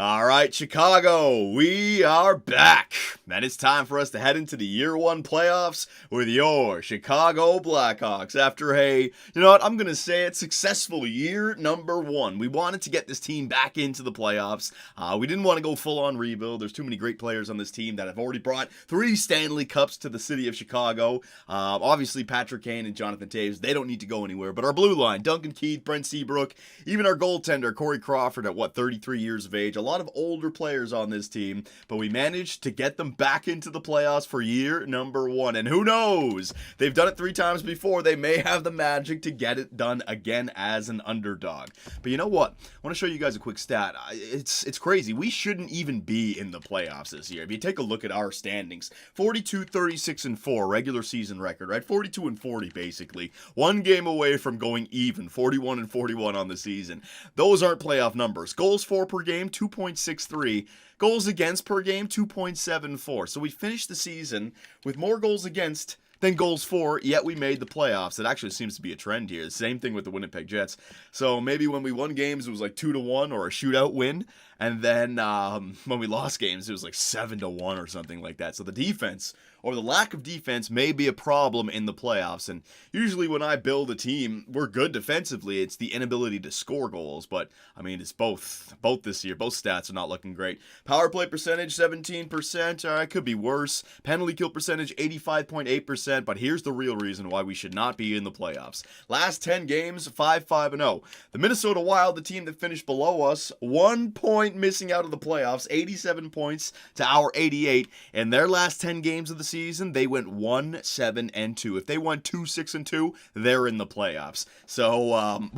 All right, Chicago, we are back. And it's time for us to head into the year one playoffs with your Chicago Blackhawks after I'm going to say it, successful year number one. We wanted to get this team back into the playoffs. We didn't want to go full on rebuild. There's too many great players on this team that have already brought 3 Stanley Cups to the city of Chicago. Obviously, Patrick Kane and Jonathan Toews, they don't need to go anywhere. But our blue line, Duncan Keith, Brent Seabrook, even our goaltender, Corey Crawford, at 33 years of age. A lot of older players on this team, but we managed to get them back into the playoffs for year number one. And who knows? They've done it 3 times before. They may have the magic to get it done again as an underdog. But you know what? I want to show you guys a quick stat. It's crazy. We shouldn't even be in the playoffs this year. If you take a look at our standings, 42, 36, and 4 regular season record, right? 42 and 40 basically. 1 game away from going even, 41 and 41 on the season. Those aren't playoff numbers. Goals for per game, 2.63. Goals against per game, 2.74. So we finished the season with more goals against than goals for, yet we made the playoffs. It actually seems to be a trend here. The same thing with the Winnipeg Jets. So maybe when we won games, it was like 2-1 or a shootout win. And then when we lost games, it was like 7-1 or something like that. So the defense, or the lack of defense, may be a problem in the playoffs. And usually when I build a team, we're good defensively. It's the inability to score goals. But, I mean, it's both this year. Both stats are not looking great. Power play percentage, 17%. It could be worse. Penalty kill percentage, 85.8%. But here's the real reason why we should not be in the playoffs. Last 10 games, 5-5-0. The Minnesota Wild, the team that finished below us, 1 point missing out of the playoffs, 87 points to our 88. In their last 10 games of the season, they went 1-7-2. If they went 2-6-2, they're in the playoffs. So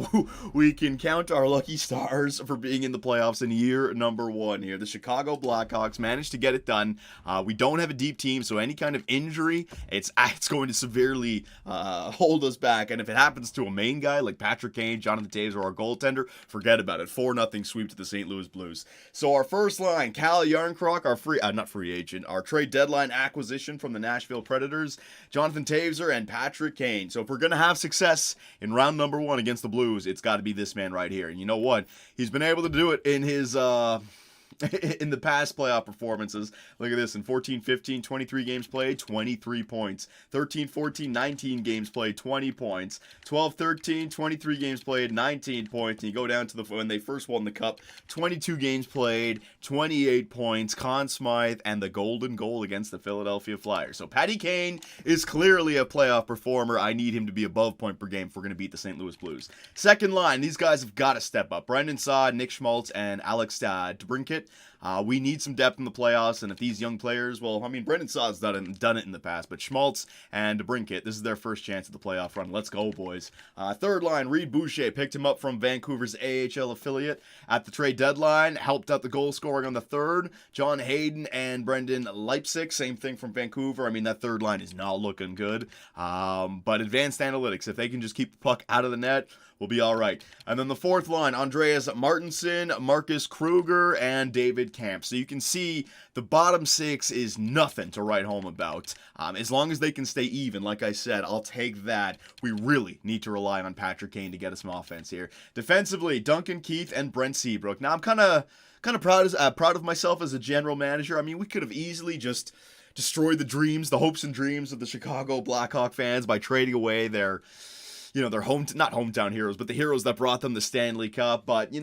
we can count our lucky stars for being in the playoffs in year number one here. The Chicago Blackhawks managed to get it done. We don't have a deep team, so any kind of injury, it's going to severely hold us back. And if it happens to a main guy like Patrick Kane, Jonathan Toews, or our goaltender, forget about it. 4-0 sweep to the St. Louis Blues. So our first line, Cal Yarncroc, our trade deadline acquisition from the Nashville Predators, Jonathan Toews and Patrick Kane. So if we're going to have success in round number 1 against the Blues, it's got to be this man right here. And you know what? He's been able to do it in his in the past playoff performances. Look at this. In 14-15, 23 games played, 23 points. 13-14, 19 games played, 20 points. 12-13, 23 games played, 19 points. And you go down to when they first won the Cup, 22 games played, 28 points. Conn Smythe and the golden goal against the Philadelphia Flyers. So Patty Kane is clearly a playoff performer. I need him to be above point per game if we're going to beat the St. Louis Blues. Second line, these guys have got to step up. Brendan Saad, Nick Schmaltz, and Alex DeBrincat. We need some depth in the playoffs, and if these young players, Brendan Saad's done it in the past, but Schmaltz and DeBrincat, this is their first chance at the playoff run. Let's go, boys. Third line, Reed Boucher picked him up from Vancouver's AHL affiliate at the trade deadline, helped out the goal scoring on the third. John Hayden and Brendan Leipzig, same thing from Vancouver. I mean, that third line is not looking good, but advanced analytics, if they can just keep the puck out of the net, we'll be all right. And then the fourth line, Andreas Martinson, Marcus Kruger, and David Camp. So you can see the bottom 6 is nothing to write home about. As long as they can stay even, like I said, I'll take that. We really need to rely on Patrick Kane to get us some offense here. Defensively, Duncan Keith and Brent Seabrook. Now, I'm kind of proud of myself as a general manager. I mean, we could have easily just destroyed the hopes and dreams of the Chicago Blackhawk fans by trading away their not hometown heroes, but the heroes that brought them the Stanley Cup. But,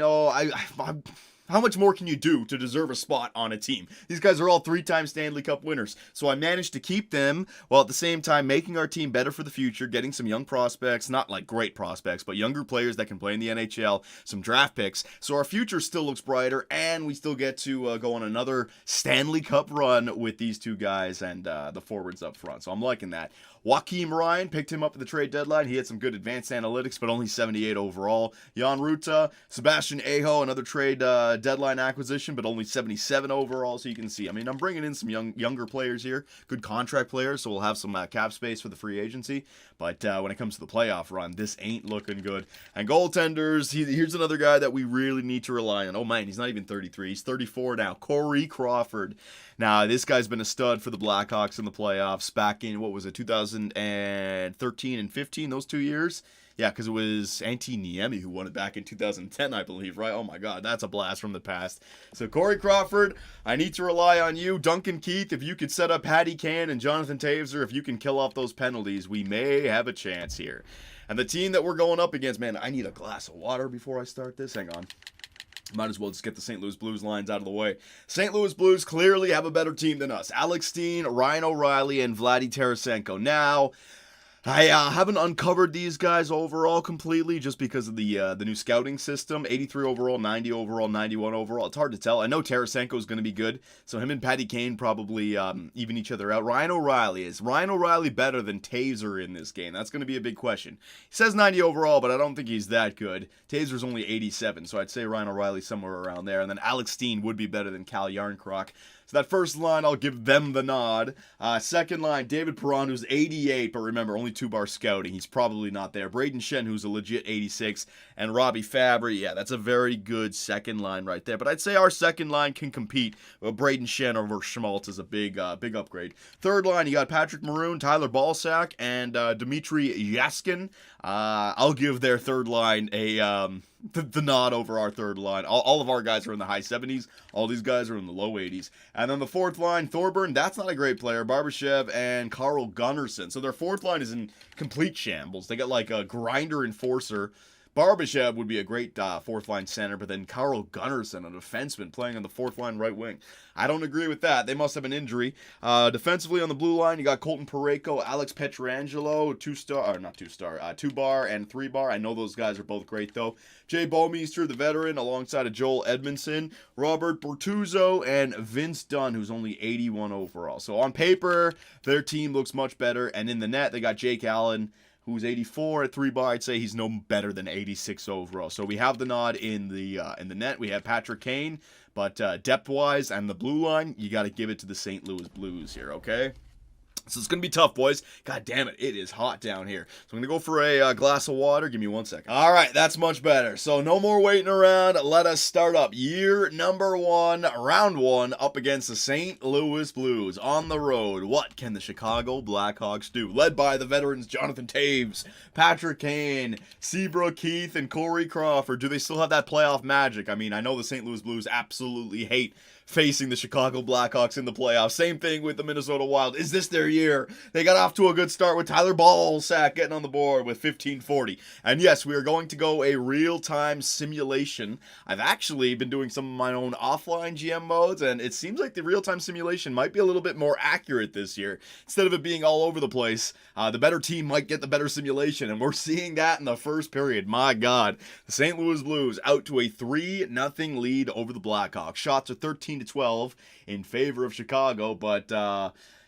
how much more can you do to deserve a spot on a team? These guys are all 3-time Stanley Cup winners. So I managed to keep them while at the same time making our team better for the future, getting some young prospects, not like great prospects, but younger players that can play in the NHL, some draft picks. So our future still looks brighter, and we still get to go on another Stanley Cup run with these 2 guys and the forwards up front. So I'm liking that. Joakim Ryan picked him up at the trade deadline. He had some good advanced analytics, but only 78 overall. Jan Ruta, Sebastian Aho, another trade deadline acquisition, but only 77 overall. So you can see, I mean, I'm bringing in some younger players here, good contract players, so we'll have some cap space for the free agency. But when it comes to the playoff run, this ain't looking good. And goaltenders, here's another guy that we really need to rely on. Oh man, he's not even 33. He's 34 now. Corey Crawford. Now, this guy's been a stud for the Blackhawks in the playoffs back in, 2013 and 15, those 2 years? Yeah, because it was Antti Niemi who won it back in 2010, I believe, right? Oh my God, that's a blast from the past. So Corey Crawford, I need to rely on you. Duncan Keith, if you could set up Patty Kane and Jonathan Taves, if you can kill off those penalties, we may have a chance here. And the team that we're going up against, man, I need a glass of water before I start this. Hang on. Might as well just get the St. Louis Blues lines out of the way. St. Louis Blues clearly have a better team than us. Alex Steen, Ryan O'Reilly, and Vladdy Tarasenko. Now, I haven't uncovered these guys overall completely just because of the new scouting system. 83 overall, 90 overall, 91 overall. It's hard to tell. I know Tarasenko is going to be good, so him and Patty Kane probably even each other out. Ryan O'Reilly, is Ryan O'Reilly better than Taser in this game? That's going to be a big question. He says 90 overall, but I don't think he's that good. Taser's only 87, so I'd say Ryan O'Reilly somewhere around there. And then Alex Steen would be better than Cal Yarncroc. So that first line, I'll give them the nod. Second line, David Perron, who's 88, but remember, only 2-bar scouting. He's probably not there. Braden Shen, who's a legit 86, and Robbie Fabry. Yeah, that's a very good second line right there. But I'd say our second line can compete. Braden Shen over Schmaltz is a big upgrade. Third line, you got Patrick Maroon, Tyler Balsack, and Dmitry Yaskin. I'll give their third line the nod over our third line. All of our guys are in the high 70s. All these guys are in the low 80s. And then the fourth line, Thorburn, that's not a great player. Barbashev and Carl Gunnarsson. So their fourth line is in complete shambles. They got like a grinder enforcer. Barbashev would be a great fourth-line center, but then Carl Gunnarsson, a defenseman, playing on the fourth-line right wing. I don't agree with that. They must have an injury. Defensively on the blue line, you got Colton Parayko, Alex Pietrangelo, 2-bar and 3-bar. I know those guys are both great, though. Jay Bouwmeester, the veteran, alongside of Joel Edmondson, Robert Bortuzzo, and Vince Dunn, who's only 81 overall. So on paper, their team looks much better, and in the net, they got Jake Allen, who's 84 at 3-bar. I'd say he's no better than 86 overall. So we have the nod in the net. We have Patrick Kane, but depth-wise and the blue line, you got to give it to the St. Louis Blues here, okay? So it's going to be tough, boys. God damn it, it is hot down here. So I'm going to go for a glass of water. Give me 1 second. All right, that's much better. So no more waiting around. Let us start up. Year number 1, round 1, up against the St. Louis Blues on the road. What can the Chicago Blackhawks do? Led by the veterans Jonathan Taves, Patrick Kane, Seabrook Keith, and Corey Crawford. Do they still have that playoff magic? I mean, I know the St. Louis Blues absolutely hate facing the Chicago Blackhawks in the playoffs. Same thing with the Minnesota Wild. Is this their year? They got off to a good start with Tyler Balsack getting on the board with 1540. And yes, we are going to go a real-time simulation. I've actually been doing some of my own offline GM modes, and it seems like the real-time simulation might be a little bit more accurate this year. Instead of it being all over the place, the better team might get the better simulation, and we're seeing that in the first period. My God. The St. Louis Blues out to a 3-0 lead over the Blackhawks. Shots are 13-12 in favor of Chicago, but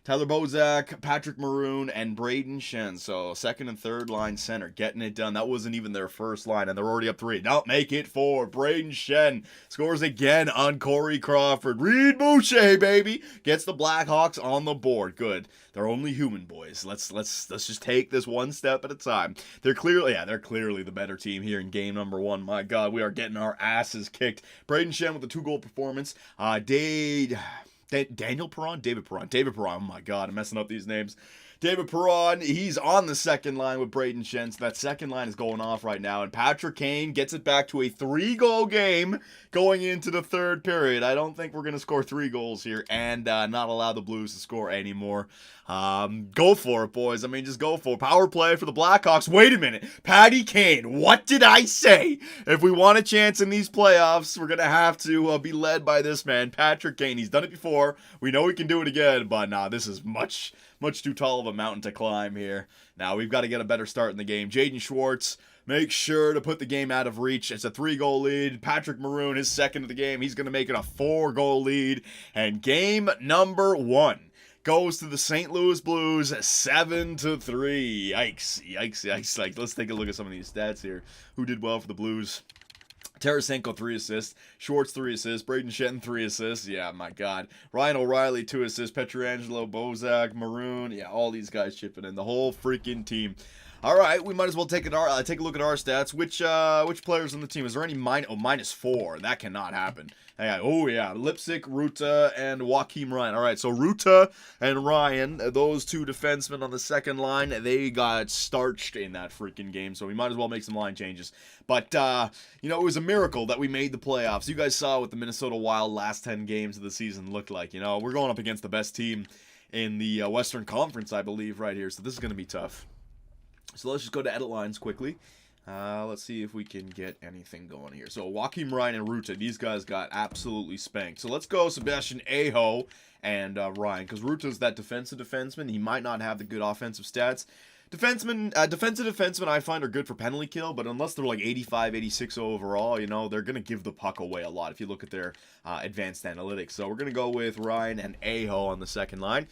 Tyler Bozak, Patrick Maroon, and Braden Shen. So second and third line center getting it done. That wasn't even their first line, and they're already up 3. Now make it 4. Braden Shen scores again on Corey Crawford. Reed Boucher, baby, gets the Blackhawks on the board. Good. They're only human, boys. Let's just take this one step at a time. They're clearly the better team here in game number 1. My God, we are getting our asses kicked. Braden Shen with a 2-goal performance. David Perron. Oh my God, I'm messing up these names. David Perron, he's on the second line with Braden Shen, so that second line is going off right now. And Patrick Kane gets it back to a 3-goal game going into the third period. I don't think we're going to score 3 goals here and not allow the Blues to score anymore. Go for it, boys. I mean, just go for it. Power play for the Blackhawks. Wait a minute. Patty Kane, what did I say? If we want a chance in these playoffs, we're going to have to be led by this man, Patrick Kane. He's done it before. We know he can do it again, but nah, this is much too tall of a mountain to climb here. Now, we've got to get a better start in the game. Jaden Schwartz, make sure to put the game out of reach. It's a 3-goal lead. Patrick Maroon, his second of the game. He's going to make it a 4-goal lead. And game number 1 goes to the St. Louis Blues, 7-3. Yikes. Like, let's take a look at some of these stats here. Who did well for the Blues? Tarasenko, 3 assists. Schwartz, 3 assists. Braden Shen, 3 assists. Yeah, my God. Ryan O'Reilly, 2 assists. Pietrangelo, Bozak, Maroon. Yeah, all these guys chipping in. The whole freaking team. All right, we might as well take a look at our stats. Which players on the team? Is there any -4? That cannot happen. Oh yeah, Lipsick, Ruta, and Joakim Ryan. All right, so Ruta and Ryan, those two defensemen on the second line, they got starched in that freaking game. So we might as well make some line changes. But you know, it was a miracle that we made the playoffs. You guys saw what the Minnesota Wild last 10 games of the season looked like. You know, we're going up against the best team in the Western Conference, I believe, right here. So this is going to be tough. So let's just go to edit lines quickly. Let's see if we can get anything going here. So Joakim Ryan and Ruta, these guys got absolutely spanked. So let's go Sebastian Aho and Ryan, because Ruta's that defensive defenseman. He might not have the good offensive stats. Defensive defensemen I find are good for penalty kill, but unless they're like 85, 86 overall, you know, they're going to give the puck away a lot if you look at their advanced analytics. So we're going to go with Ryan and Aho on the second line.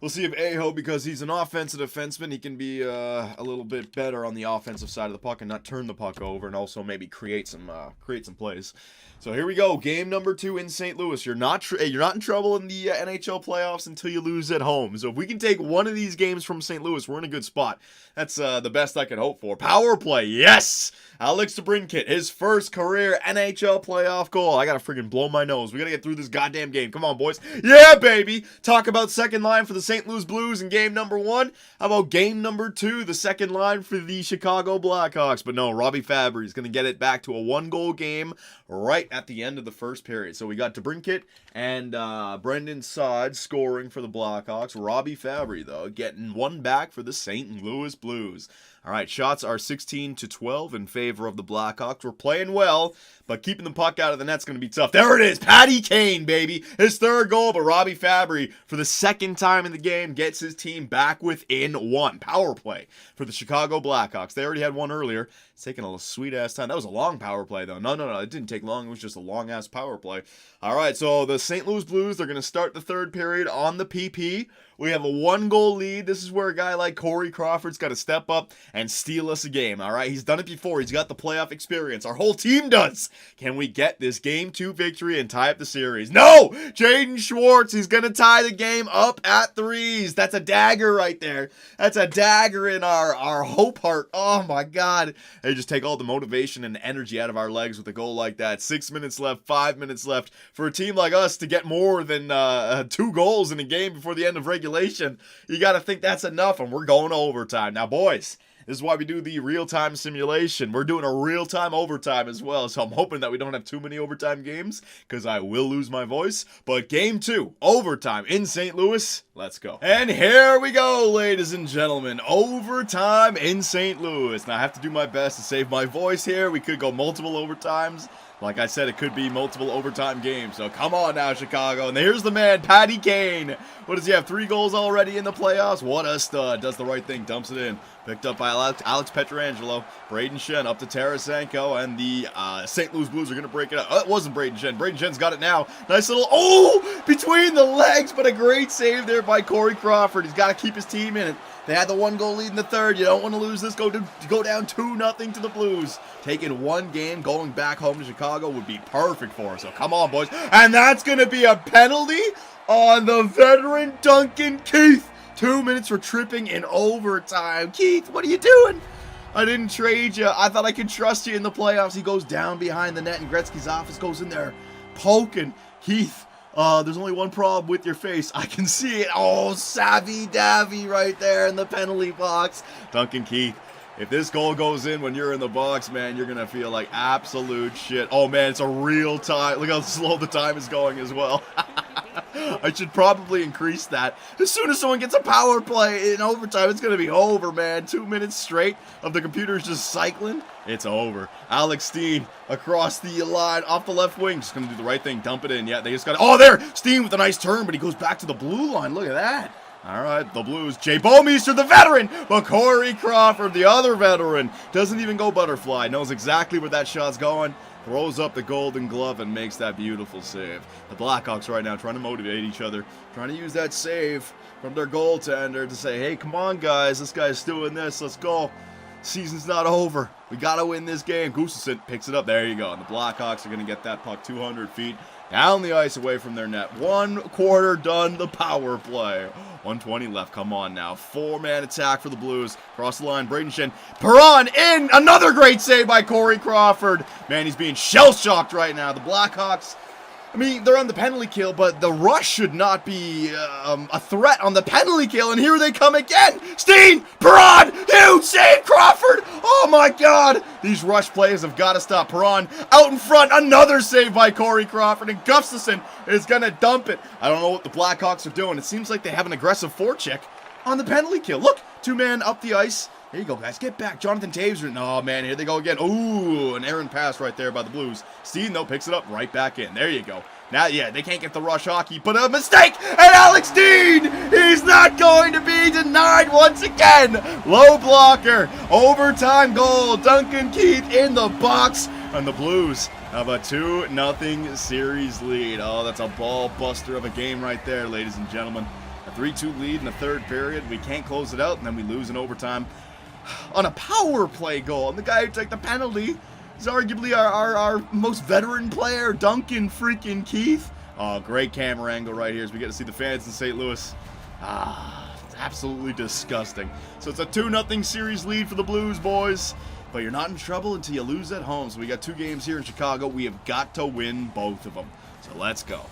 We'll see if Aho, because he's an offensive defenseman, he can be a little bit better on the offensive side of the puck and not turn the puck over, and also maybe create some plays. So here we go, game number 2 in St. Louis. You're not in trouble in the NHL playoffs until you lose at home. So if we can take one of these games from St. Louis, we're in a good spot. That's the best I can hope for. Power play, yes! Alex DeBrincat, his first career NHL playoff goal. I gotta freaking blow my nose. We gotta get through this goddamn game. Come on, boys. Yeah, baby! Talk about second line for the St. Louis Blues in game number 1. How about game number 2, the second line for the Chicago Blackhawks? But no, Robbie Fabry is gonna get it back to a 1-goal game right at the end of the first period. So we got DeBrincat and Brendan Saad scoring for the Blackhawks. Robbie Fabry, though, getting one back for the St. Louis Blues. All right, shots are 16-12 in favor of the Blackhawks. We're playing well, but keeping the puck out of the net's going to be tough. There it is, Patty Kane, baby. His third goal, but Robbie Fabry, for the second time in the game, gets his team back within 1. Power play for the Chicago Blackhawks. They already had one earlier. It's taking a sweet-ass time. That was a long power play, though. No, it didn't take long. It was just a long-ass power play. All right, so the St. Louis Blues, they're going to start the third period on the PP. We have a 1-goal lead. This is where a guy like Corey Crawford's got to step up and steal us a game, all right? He's done it before. He's got the playoff experience. Our whole team does. Can we get this Game 2 victory and tie up the series? No! Jaden Schwartz, he's going to tie the game up at 3s. That's a dagger right there. That's a dagger in our hope heart. Oh, my God. They just take all the motivation and energy out of our legs with a goal like that. 6 minutes left, 5 minutes left. For a team like us to get more than 2 goals in a game before the end of regulation, you got to think that's enough, and we're going to overtime. Now, boys, this is why we do the real-time simulation. We're doing a real-time overtime as well, so I'm hoping that we don't have too many overtime games, because I will lose my voice. But game 2, overtime in St. Louis, let's go. And here we go, ladies and gentlemen. Overtime in St. Louis. Now, I have to do my best to save my voice here. We could go multiple overtimes. Like I said, it could be multiple overtime games. So come on now, Chicago. And here's the man, Patty Kane. What does he have? 3 goals already in the playoffs? What a stud. Does the right thing. Dumps it in. Picked up by Alex Pietrangelo. Braden Shen up to Tarasenko. And the St. Louis Blues are going to break it up. Oh, it wasn't Braden Shen. Braden Shen's got it now. Nice little, between the legs. But a great save there by Corey Crawford. He's got to keep his team in it. They had the 1-goal lead in the third. You don't want to lose this. Go down 2-0 to the Blues. Taking one game, going back home to Chicago would be perfect for us. So come on, boys. And that's going to be a penalty on the veteran Duncan Keith. 2 minutes for tripping in overtime. Keith, what are you doing? I didn't trade you. I thought I could trust you in the playoffs. He goes down behind the net, and Gretzky's office goes in there poking. Keith, there's only one problem with your face. I can see it. Oh, savvy davy right there in the penalty box. Duncan Keith, if this goal goes in when you're in the box, man, you're going to feel like absolute shit. Oh, man, it's a real time. Look how slow the time is going as well. I should probably increase that. As soon as someone gets a power play in overtime, it's going to be over, man. 2 minutes straight of the computers just cycling. It's over. Alex Steen across the line, off the left wing. Just going to do the right thing, dump it in. Yeah, they just got it. Oh, there! Steen with a nice turn, but he goes back to the blue line. Look at that. All right, the Blues. Jay Bouwmeester, the veteran, but Corey Crawford, the other veteran, doesn't even go butterfly. Knows exactly where that shot's going. Throws up the golden glove and makes that beautiful save. The Blackhawks right now trying to motivate each other, trying to use that save from their goaltender to say, hey, come on, guys. This guy's doing this. Let's go. Season's not over. We got to win this game. Gustafsson picks it up. There you go. And the Blackhawks are going to get that puck 200 feet down the ice away from their net. 1 quarter done, the power play. 120 left. Come on now. 4-man attack for the Blues. Cross the line. Braden Shen. Perron in. Another great save by Corey Crawford. Man, he's being shell-shocked right now. The Blackhawks, I mean, they're on the penalty kill, but the rush should not be a threat on the penalty kill, and here they come again. Steen, Perron, huge save, Crawford. Oh, my God. These rush plays have got to stop. Perron out in front, another save by Corey Crawford, and Gustafsson is going to dump it. I don't know what the Blackhawks are doing. It seems like they have an aggressive forecheck on the penalty kill. Look, 2-man up the ice. There you go, guys. Get back. Jonathan Taves. Oh, man. Here they go again. Ooh, an errant pass right there by the Blues. Steen, though, picks it up right back in. There you go. Now, yeah, they can't get the rush hockey, but a mistake. And Alex Steen, he's not going to be denied once again. Low blocker. Overtime goal. Duncan Keith in the box. And the Blues have a 2-0 series lead. Oh, that's a ball buster of a game right there, ladies and gentlemen. A 3-2 lead in the third period. We can't close it out, and then we lose in overtime on a power play goal. And the guy who took the penalty is arguably our most veteran player, Duncan freaking Keith. Oh, great camera angle right here as we get to see the fans in St. Louis. It's absolutely disgusting. So it's a 2-0 series lead for the Blues, boys. But you're not in trouble until you lose at home. So we got 2 games here in Chicago. We have got to win both of them. So let's go.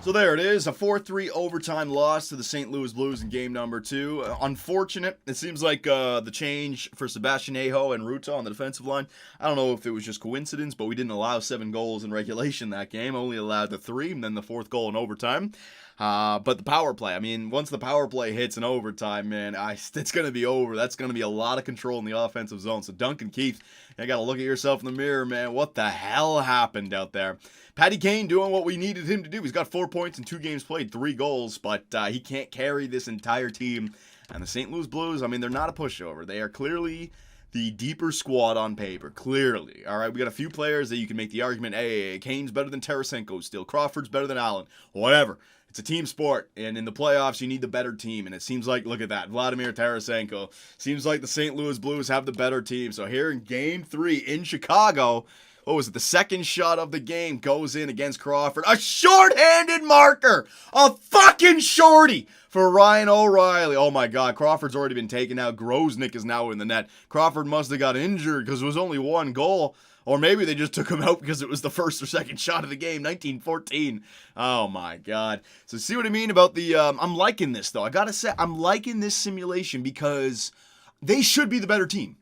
So there it is, a 4-3 overtime loss to the St. Louis Blues in game number 2. Unfortunate. It seems like the change for Sebastian Aho and Ruta on the defensive line, I don't know if it was just coincidence, but we didn't allow 7 goals in regulation that game. Only allowed the 3, and then the 4th goal in overtime. But the power play, I mean, once the power play hits in overtime, man, it's going to be over. That's going to be a lot of control in the offensive zone. So Duncan Keith, you got to look at yourself in the mirror, man. What the hell happened out there? Patty Kane doing what we needed him to do. He's got 4 points in 2 games played, 3 goals, but he can't carry this entire team. And the St. Louis Blues, I mean, they're not a pushover. They are clearly the deeper squad on paper, clearly. All right, we got a few players that you can make the argument, hey, Kane's better than Tarasenko still. Crawford's better than Allen. Whatever. It's a team sport, and in the playoffs, you need the better team, and it seems like, look at that, Vladimir Tarasenko. Seems like the St. Louis Blues have the better team. So here in Game 3 in Chicago, what was it, the second shot of the game goes in against Crawford. A short-handed marker! A fucking shorty for Ryan O'Reilly. Oh my God, Crawford's already been taken out. Grosnick is now in the net. Crawford must have got injured because it was only 1 goal. Or maybe they just took him out because it was the first or second shot of the game, 1914. Oh, my God. So see what I mean about the, I'm liking this, though. I got to say, I'm liking this simulation because they should be the better team.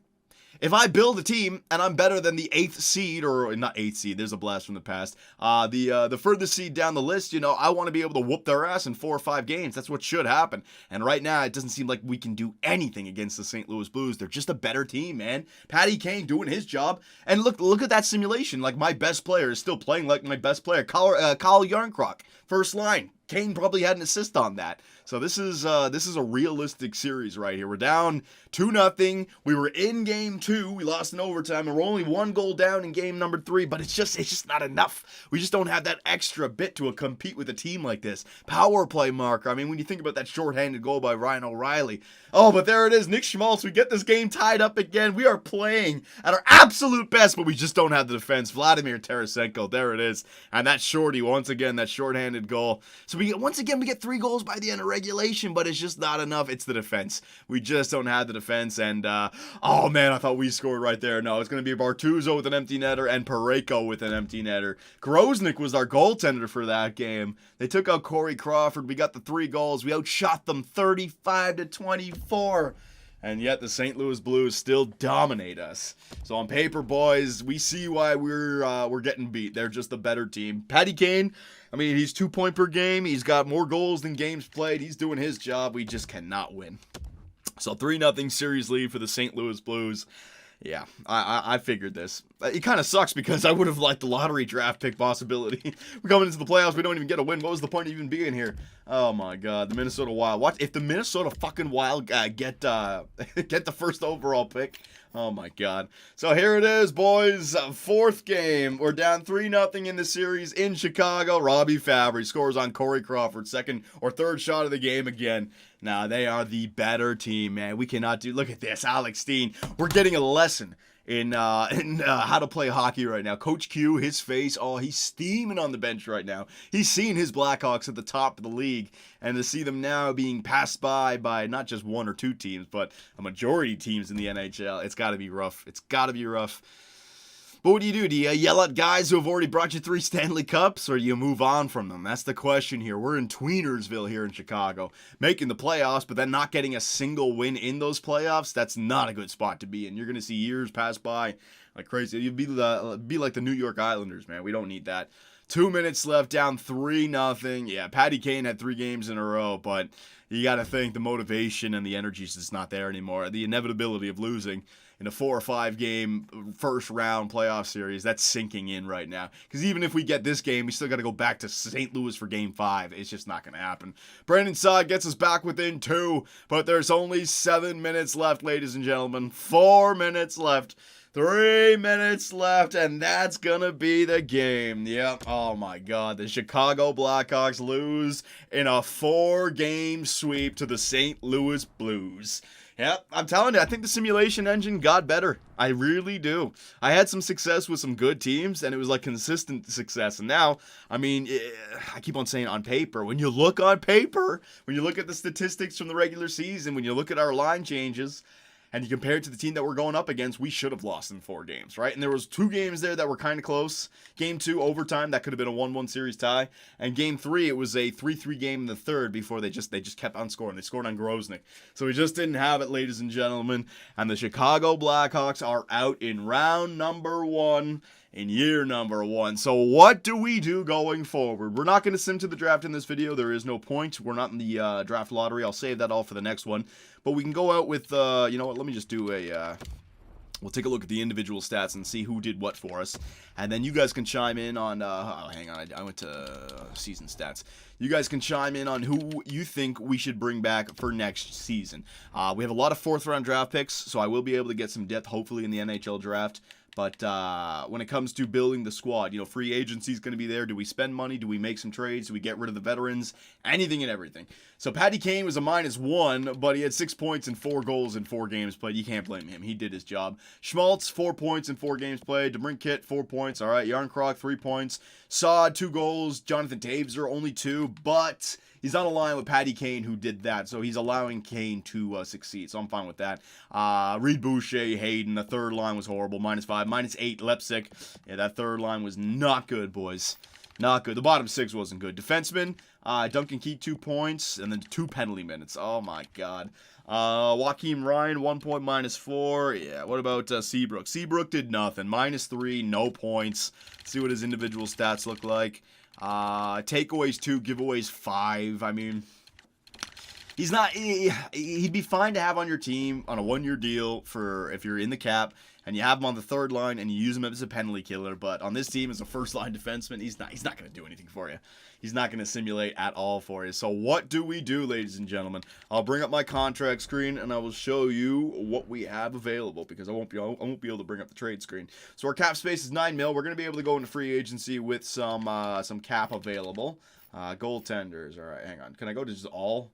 If I build a team and I'm better than the 8th seed, or not 8th seed, there's a blast from the past, the furthest seed down the list, you know, I want to be able to whoop their ass in 4 or 5 games. That's what should happen. And right now, it doesn't seem like we can do anything against the St. Louis Blues. They're just a better team, man. Patty Kane doing his job. And look at that simulation. Like, my best player is still playing like my best player. Kyle Yarncroc, first line. Kane probably had an assist on that. So this is a realistic series right here. We're down 2-0. We were in game 2. We lost in overtime, and we're only 1 goal down in game number 3. But it's just not enough. We just don't have that extra bit to compete with a team like this. Power play marker. I mean, when you think about that shorthanded goal by Ryan O'Reilly. Oh, but there it is, Nick Schmaltz. We get this game tied up again. We are playing at our absolute best, but we just don't have the defense. Vladimir Tarasenko. There it is, and that shorty once again. That shorthanded goal. So we get 3 goals by the end of regulation, but it's just not enough. It's the defense. We just don't have the defense, and oh man, I thought we scored right there. No, it's going to be Bartuzzo with an empty netter and Parayko with an empty netter. Grosnick was our goaltender for that game. They took out Corey Crawford. We got the 3 goals. We outshot them 35-24. And yet the St. Louis Blues still dominate us. So on paper, boys, we see why we're getting beat. They're just a better team. Patty Kane, I mean, he's 2 point per game. He's got more goals than games played. He's doing his job. We just cannot win. So 3-0 series lead for the St. Louis Blues. Yeah, I figured this. It kind of sucks because I would have liked the lottery draft pick possibility. We're coming into the playoffs. We don't even get a win. What was the point of even being here? Oh, my God. The Minnesota Wild. What if the Minnesota fucking Wild get the first overall pick? Oh, my God. So here it is, boys. 4th game. We're down 3-0 in the series in Chicago. Robbie Fabry scores on Corey Crawford. 2nd or 3rd shot of the game again. Now, they are the better team, man. We cannot do... Look at this. Alex Steen. We're getting a lesson in how to play hockey right now. Coach Q, his face, oh, he's steaming on the bench right now. He's seen his Blackhawks at the top of the league, and to see them now being passed by not just one or two teams, but a majority of teams in the NHL, it's got to be rough. It's got to be rough. But what do you do? Do you yell at guys who have already brought you 3 Stanley Cups, or do you move on from them? That's the question here. We're in Tweenersville here in Chicago, making the playoffs, but then not getting a single win in those playoffs. That's not a good spot to be in. You're going to see years pass by like crazy. You'd be like the New York Islanders, man. We don't need that. 2 minutes left, down 3-0. Yeah, Patty Kane had 3 games in a row, but you got to think the motivation and the energy is just not there anymore. The inevitability of losing in a 4 or 5 game first round playoff series, that's sinking in right now. Because even if we get this game, we still got to go back to St. Louis for game 5. It's just not going to happen. Brandon Saad gets us back within 2, but there's only 7 minutes left, ladies and gentlemen. 4 minutes left. 3 minutes left, and that's gonna be the game. Yep. Oh my God. The Chicago Blackhawks lose in a 4-game sweep to the St. Louis Blues. Yep, I'm telling you, I think the simulation engine got better. I really do. I had some success with some good teams, and it was like consistent success. And now, I mean, I keep on saying on paper. When you look on paper, when you look at the statistics from the regular season, when you look at our line changes, and you compare it to the team that we're going up against, we should have lost in 4 games, right? And there was 2 games there that were kind of close. Game 2, overtime, that could have been a 1-1 series tie. And Game 3, it was a 3-3 game in the third before they just kept on scoring. They scored on Groznyk. So we just didn't have it, ladies and gentlemen. And the Chicago Blackhawks are out in round number 1. In year number 1. So what do we do going forward? We're not going to sim to the draft in this video. There is no point. We're not in the draft lottery. I'll save that all for the next one. But we can go out with, you know what, let me just do a, we'll take a look at the individual stats and see who did what for us. And then you guys can chime in on, oh, hang on, I went to season stats. You guys can chime in on who you think we should bring back for next season. We have a lot of 4th round draft picks, so I will be able to get some depth, hopefully, in the NHL draft. But when it comes to building the squad, you know, free agency is going to be there. Do we spend money? Do we make some trades? Do we get rid of the veterans? Anything and everything. So Patty Kane was a -1, but he had 6 points and 4 goals in 4 games played. You can't blame him. He did his job. Schmaltz, 4 points in 4 games played. DeBrincat, 4 points. All right, Yarncroc, 3 points. Saad, 2 goals. Jonathan Taveser, only 2, but he's on a line with Patty Kane, who did that, so he's allowing Kane to succeed, so I'm fine with that. Reed Boucher, Hayden, the third line was horrible, -5, -8, Lepsic. Yeah, that third line was not good, boys. Not good. The bottom 6 wasn't good. Defenseman, Duncan Keith, 2 points, and then 2 penalty minutes. Oh, my God. Joaquin Ryan, 1 point, -4. Yeah, what about Seabrook? Seabrook did nothing. -3, no points. Let's see what his individual stats look like. Takeaways 2, giveaways 5. I mean, he's not. He'd be fine to have on your team on a 1-year deal for if you're in the cap and you have him on the third line and you use him as a penalty killer. But on this team as a first line defenseman, he's not going to do anything for you. He's not going to simulate at all for you. So what do we do, ladies and gentlemen? I'll bring up my contract screen and I will show you what we have available because I won't be able to bring up the trade screen. So our cap space is 9 mil. We're going to be able to go into free agency with some cap available. Goaltenders. All right, hang on. Can I go to just all?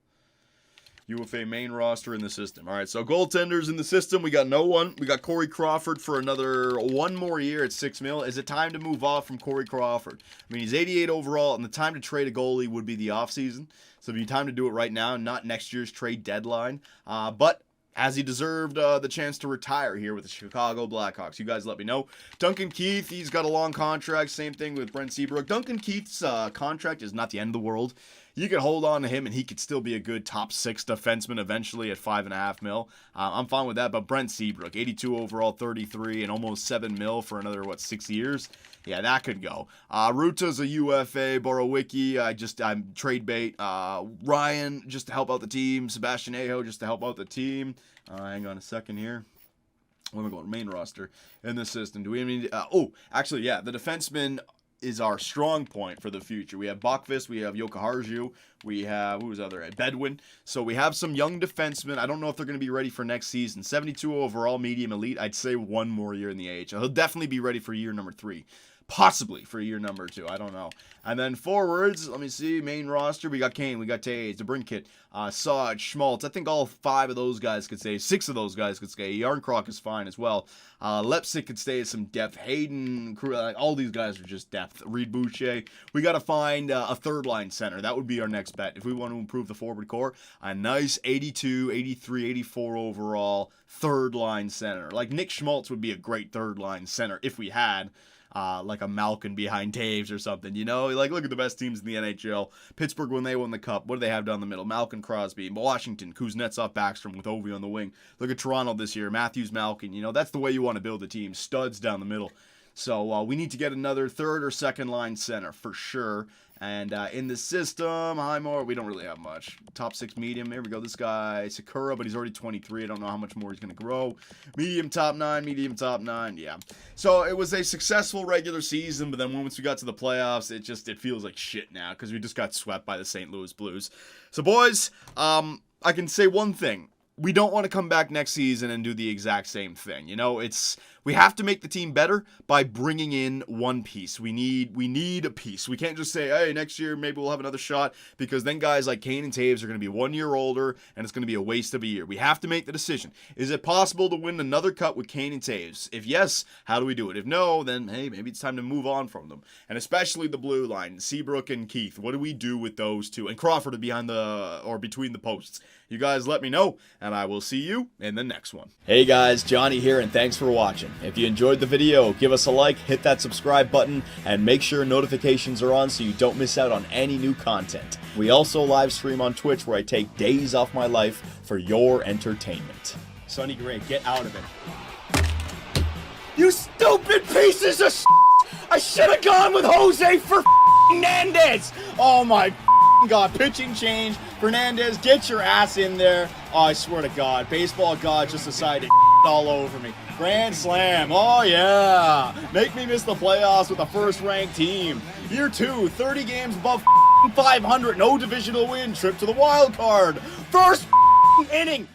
UFA main roster in the system. All right, so goaltenders in the system. We got no one. We got Corey Crawford for another 1 more year at 6 mil. Is it time to move off from Corey Crawford? I mean, he's 88 overall, and the time to trade a goalie would be the offseason. So it'd be time to do it right now, not next year's trade deadline. But has he deserved the chance to retire here with the Chicago Blackhawks? You guys let me know. Duncan Keith, he's got a long contract. Same thing with Brent Seabrook. Duncan Keith's contract is not the end of the world. You could hold on to him, and he could still be a good top 6 defenseman eventually at 5.5 mil. I'm fine with that, but Brent Seabrook, 82 overall, 33, and almost 7 mil for another, 6 years? Yeah, that could go. Ruta's a UFA. Borowicki, I'm trade bait. Ryan, just to help out the team. Sebastian Aho, just to help out the team. Hang on a second here. Where am I going? Main roster in the system. Do we have any? Actually, yeah, the defenseman is our strong point for the future. We have Bakvist, we have Jokiharju, we have, who was other at Bedwin. So we have some young defensemen. I don't know if they're going to be ready for next season. 72 overall, medium elite. I'd say 1 more year in the AHL. He'll definitely be ready for year number 3. possibly for year number 2. I don't know. And then forwards, let me see, main roster, we got Kane, we got Taves, DeBrincat, Saj, Schmaltz. I think all 5 of those guys could stay. 6 of those guys could stay. Yarncroc is fine as well. Lepsic could stay as some depth. Hayden, all these guys are just depth. Reed Boucher. We got to find a third-line center. That would be our next bet. If we want to improve the forward core, a nice 82, 83, 84 overall third-line center. Like Nick Schmaltz would be a great third-line center if we had like a Malkin behind Taves or something, you know? Like, look at the best teams in the NHL. Pittsburgh, when they won the Cup, what do they have down the middle? Malkin, Crosby. Washington, Kuznetsov, Backstrom with Ovi on the wing. Look at Toronto this year. Matthews, Malkin. You know, that's the way you want to build a team. Studs down the middle. So we need to get another third or second line center for sure. And in the system, Highmore, we don't really have much. Top 6 medium, there we go. This guy, Sakura, but he's already 23. I don't know how much more he's going to grow. Medium top 9, yeah. So it was a successful regular season, but then once we got to the playoffs, it feels like shit now because we just got swept by the St. Louis Blues. So boys, I can say one thing. We don't want to come back next season and do the exact same thing. You know, we have to make the team better by bringing in one piece. We need a piece. We can't just say, hey, next year maybe we'll have another shot, because then guys like Kane and Taves are going to be 1 year older and it's going to be a waste of a year. We have to make the decision. Is it possible to win another cup with Kane and Taves? If yes, how do we do it? If no, then hey, maybe it's time to move on from them. And especially the blue line, Seabrook and Keith. What do we do with those two? And Crawford between the posts. You guys let me know, and I will see you in the next one. Hey guys, Johnny here, and thanks for watching. If you enjoyed the video, give us a like, hit that subscribe button, and make sure notifications are on so you don't miss out on any new content. We also live stream on Twitch where I take days off my life for your entertainment. Sonny Gray, get out of it. You stupid pieces of shit! I should have gone with Jose for Hernandez! Oh my God, pitching change. Fernandez, get your ass in there. Oh, I swear to God, baseball God just decided to all over me. Grand slam, oh yeah. Make me miss the playoffs with a first-ranked team. Year 2, 30 games above 500, no divisional win, trip to the wild card. First inning.